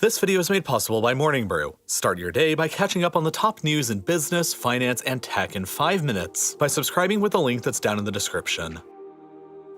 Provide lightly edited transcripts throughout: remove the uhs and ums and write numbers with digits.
This video is made possible by Morning Brew. Start your day by catching up on the top news in business, finance, and tech in 5 minutes by subscribing with the link that's down in the description.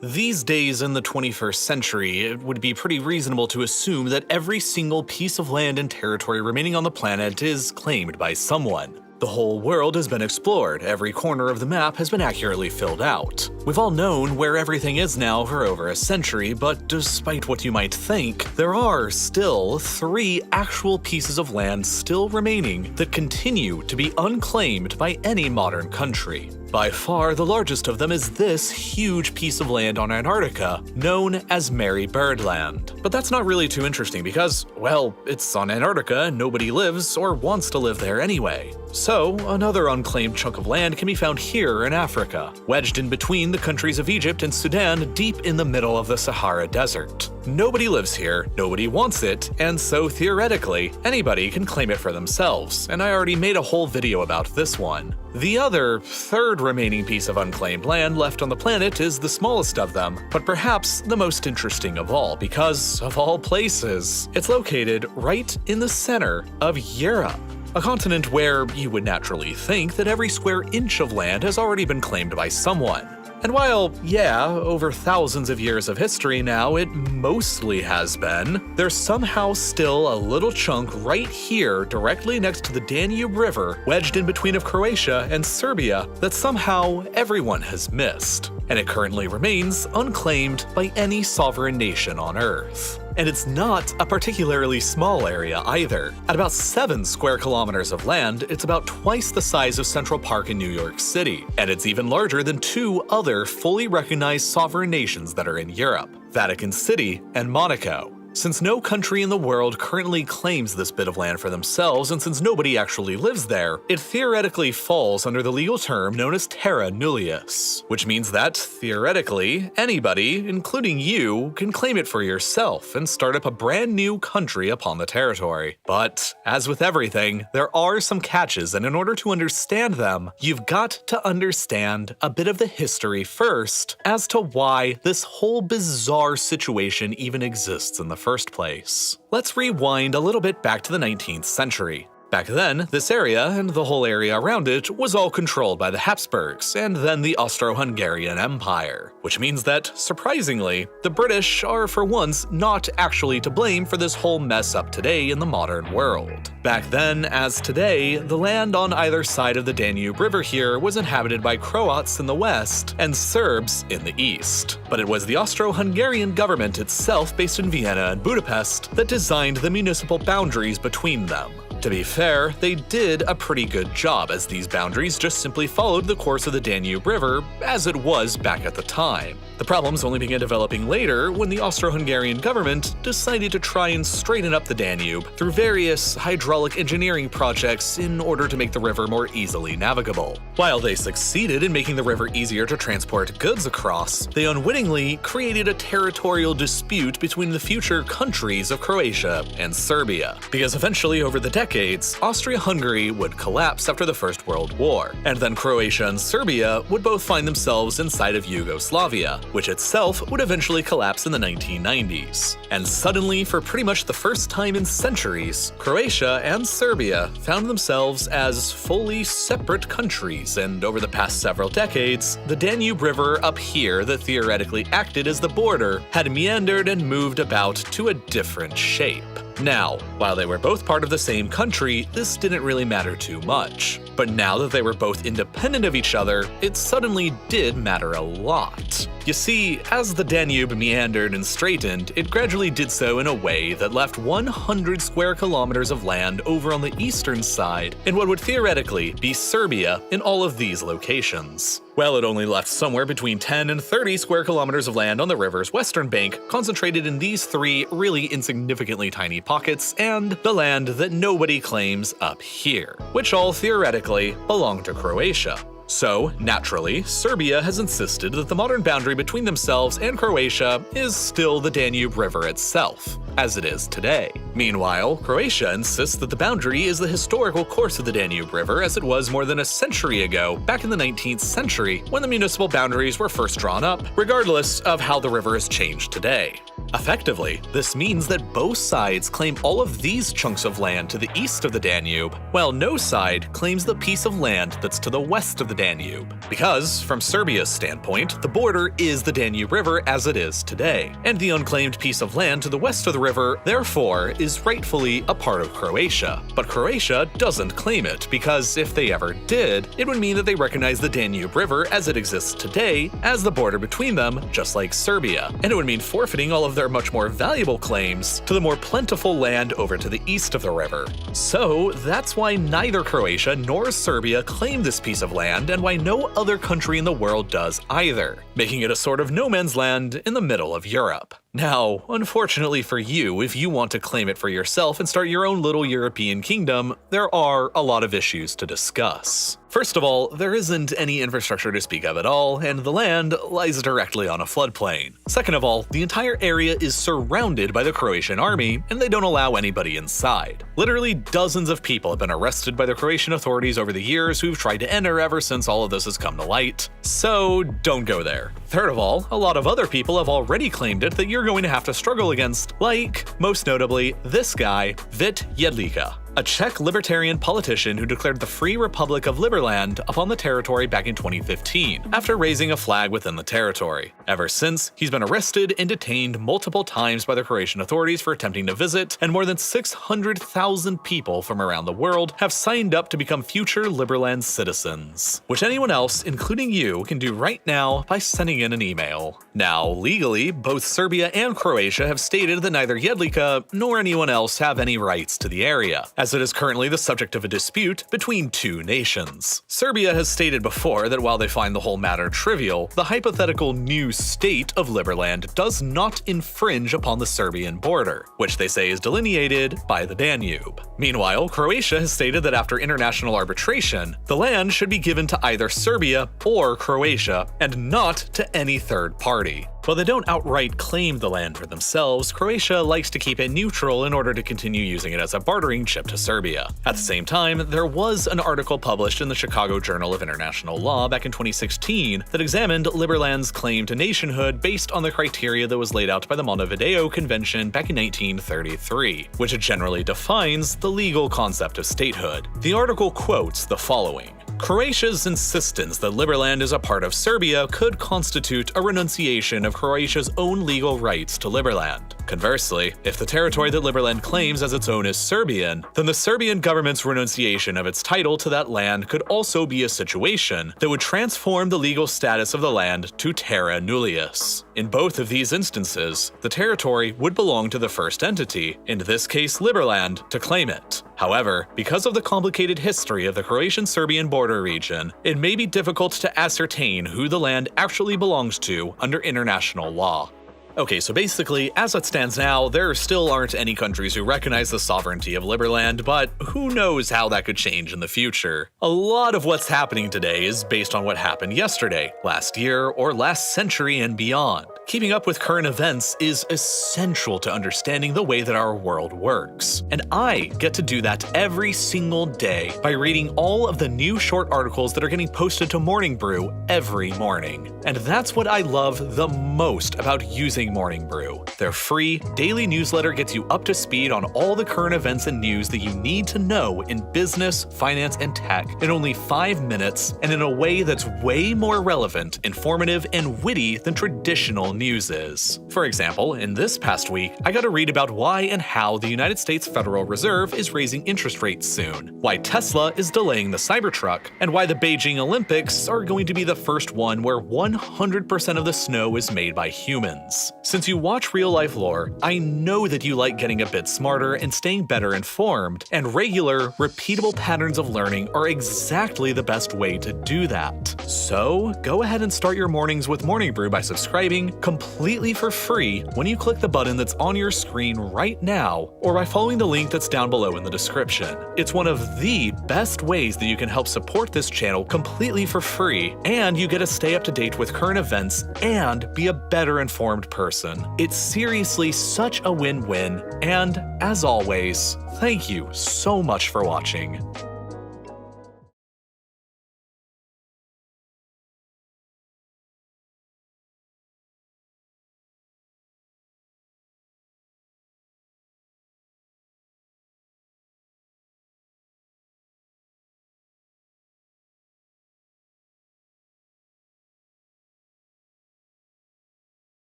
These days in the 21st century, it would be pretty reasonable to assume that every single piece of land and territory remaining on the planet is claimed by someone. The whole world has been explored, every corner of the map has been accurately filled out. We've all known where everything is now for over a century, but despite what you might think, there are still 3 actual pieces of land still remaining that continue to be unclaimed by any modern country. By far, the largest of them is this huge piece of land on Antarctica, known as Mary Bird Land. But that's not really too interesting because, well, it's on Antarctica and nobody lives or wants to live there anyway. So, another unclaimed chunk of land can be found here in Africa, wedged in between the countries of Egypt and Sudan, deep in the middle of the Sahara Desert. Nobody lives here, nobody wants it, and so theoretically, anybody can claim it for themselves, and I already made a whole video about this one. The other, third remaining piece of unclaimed land left on the planet is the smallest of them, but perhaps the most interesting of all because, of all places, it's located right in the center of Europe. A continent where you would naturally think that every square inch of land has already been claimed by someone. And while, yeah, over thousands of years of history now, it mostly has been, there's somehow still a little chunk right here directly next to the Danube River, wedged in between of Croatia and Serbia, that somehow everyone has missed. And it currently remains unclaimed by any sovereign nation on Earth. And it's not a particularly small area either. At about 7 square kilometers of land, it's about twice the size of Central Park in New York City, and it's even larger than 2 other fully recognized sovereign nations that are in Europe, Vatican City and Monaco. Since no country in the world currently claims this bit of land for themselves, and since nobody actually lives there, it theoretically falls under the legal term known as terra nullius, which means that, theoretically, anybody, including you, can claim it for yourself and start up a brand new country upon the territory. But, as with everything, there are some catches, and in order to understand them, you've got to understand a bit of the history first as to why this whole bizarre situation even exists in the first place. Let's rewind a little bit back to the 19th century. Back then, this area, and the whole area around it, was all controlled by the Habsburgs, and then the Austro-Hungarian Empire. Which means that, surprisingly, the British are for once not actually to blame for this whole mess up today in the modern world. Back then, as today, the land on either side of the Danube River here was inhabited by Croats in the west and Serbs in the east. But it was the Austro-Hungarian government itself, based in Vienna and Budapest, that designed the municipal boundaries between them. To be fair, they did a pretty good job, as these boundaries just simply followed the course of the Danube River as it was back at the time. The problems only began developing later when the Austro-Hungarian government decided to try and straighten up the Danube through various hydraulic engineering projects in order to make the river more easily navigable. While they succeeded in making the river easier to transport goods across, they unwittingly created a territorial dispute between the future countries of Croatia and Serbia, because eventually over the decades, Austria-Hungary would collapse after the First World War, and then Croatia and Serbia would both find themselves inside of Yugoslavia, which itself would eventually collapse in the 1990s. And suddenly, for pretty much the first time in centuries, Croatia and Serbia found themselves as fully separate countries, and over the past several decades, the Danube River up here that theoretically acted as the border had meandered and moved about to a different shape. Now, while they were both part of the same country, this didn't really matter too much. But now that they were both independent of each other, it suddenly did matter a lot. You see, as the Danube meandered and straightened, it gradually did so in a way that left 100 square kilometers of land over on the eastern side in what would theoretically be Serbia in all of these locations. Well, it only left somewhere between 10 and 30 square kilometers of land on the river's western bank, concentrated in these 3 really insignificantly tiny pockets, and the land that nobody claims up here, which all theoretically belong to Croatia. So, naturally, Serbia has insisted that the modern boundary between themselves and Croatia is still the Danube River itself, as it is today. Meanwhile, Croatia insists that the boundary is the historical course of the Danube River as it was more than a century ago, back in the 19th century, when the municipal boundaries were first drawn up, regardless of how the river has changed today. Effectively, this means that both sides claim all of these chunks of land to the east of the Danube, while no side claims the piece of land that's to the west of the Danube. Because, from Serbia's standpoint, the border is the Danube River as it is today, and the unclaimed piece of land to the west of the river, therefore, is rightfully a part of Croatia. But Croatia doesn't claim it, because if they ever did, it would mean that they recognize the Danube River as it exists today as the border between them, just like Serbia, and it would mean forfeiting all of their much more valuable claims to the more plentiful land over to the east of the river. So that's why neither Croatia nor Serbia claim this piece of land, and why no other country in the world does either, making it a sort of no man's land in the middle of Europe. Now, unfortunately for you, if you want to claim it for yourself and start your own little European kingdom, there are a lot of issues to discuss. First of all, there isn't any infrastructure to speak of at all, and the land lies directly on a floodplain. Second of all, the entire area is surrounded by the Croatian army, and they don't allow anybody inside. Literally dozens of people have been arrested by the Croatian authorities over the years who've tried to enter ever since all of this has come to light. So don't go there. Third of all, a lot of other people have already claimed it that you're going to have to struggle against, like, most notably, this guy, Vit Jedlica, a Czech libertarian politician who declared the Free Republic of Liberland upon the territory back in 2015, after raising a flag within the territory. Ever since, he's been arrested and detained multiple times by the Croatian authorities for attempting to visit, and more than 600,000 people from around the world have signed up to become future Liberland citizens, which anyone else, including you, can do right now by sending in an email. Now, legally, both Serbia and Croatia have stated that neither Jedlica nor anyone else have any rights to the area, as it is currently the subject of a dispute between two nations. Serbia has stated before that while they find the whole matter trivial, the hypothetical new state of Liberland does not infringe upon the Serbian border, which they say is delineated by the Danube. Meanwhile, Croatia has stated that after international arbitration, the land should be given to either Serbia or Croatia, and not to any third party. While they don't outright claim the land for themselves, Croatia likes to keep it neutral in order to continue using it as a bartering chip to Serbia. At the same time, there was an article published in the Chicago Journal of International Law back in 2016 that examined Liberland's claim to nationhood based on the criteria that was laid out by the Montevideo Convention back in 1933, which generally defines the legal concept of statehood. The article quotes the following: Croatia's insistence that Liberland is a part of Serbia could constitute a renunciation of Croatia's own legal rights to Liberland. Conversely, if the territory that Liberland claims as its own is Serbian, then the Serbian government's renunciation of its title to that land could also be a situation that would transform the legal status of the land to terra nullius. In both of these instances, the territory would belong to the first entity, in this case Liberland, to claim it. However, because of the complicated history of the Croatian-Serbian border region, it may be difficult to ascertain who the land actually belongs to under international law. Okay, so basically, as it stands now, there still aren't any countries who recognize the sovereignty of Liberland, but who knows how that could change in the future. A lot of what's happening today is based on what happened yesterday, last year, or last century and beyond. Keeping up with current events is essential to understanding the way that our world works. And I get to do that every single day by reading all of the new short articles that are getting posted to Morning Brew every morning. And that's what I love the most about using Morning Brew. Their free daily newsletter gets you up to speed on all the current events and news that you need to know in business, finance, and tech in only 5 minutes, and in a way that's way more relevant, informative, and witty than traditional news is. For example, in this past week, I got to read about why and how the United States Federal Reserve is raising interest rates soon, why Tesla is delaying the Cybertruck, and why the Beijing Olympics are going to be the first one where 100% of the snow is made by humans. Since you watch RealLifeLore, I know that you like getting a bit smarter and staying better informed, and regular, repeatable patterns of learning are exactly the best way to do that. So, go ahead and start your mornings with Morning Brew by subscribing completely for free when you click the button that's on your screen right now, or by following the link that's down below in the description. It's one of the best ways that you can help support this channel completely for free, and you get to stay up to date with current events and be a better informed person person. It's seriously such a win-win, and as always, thank you so much for watching.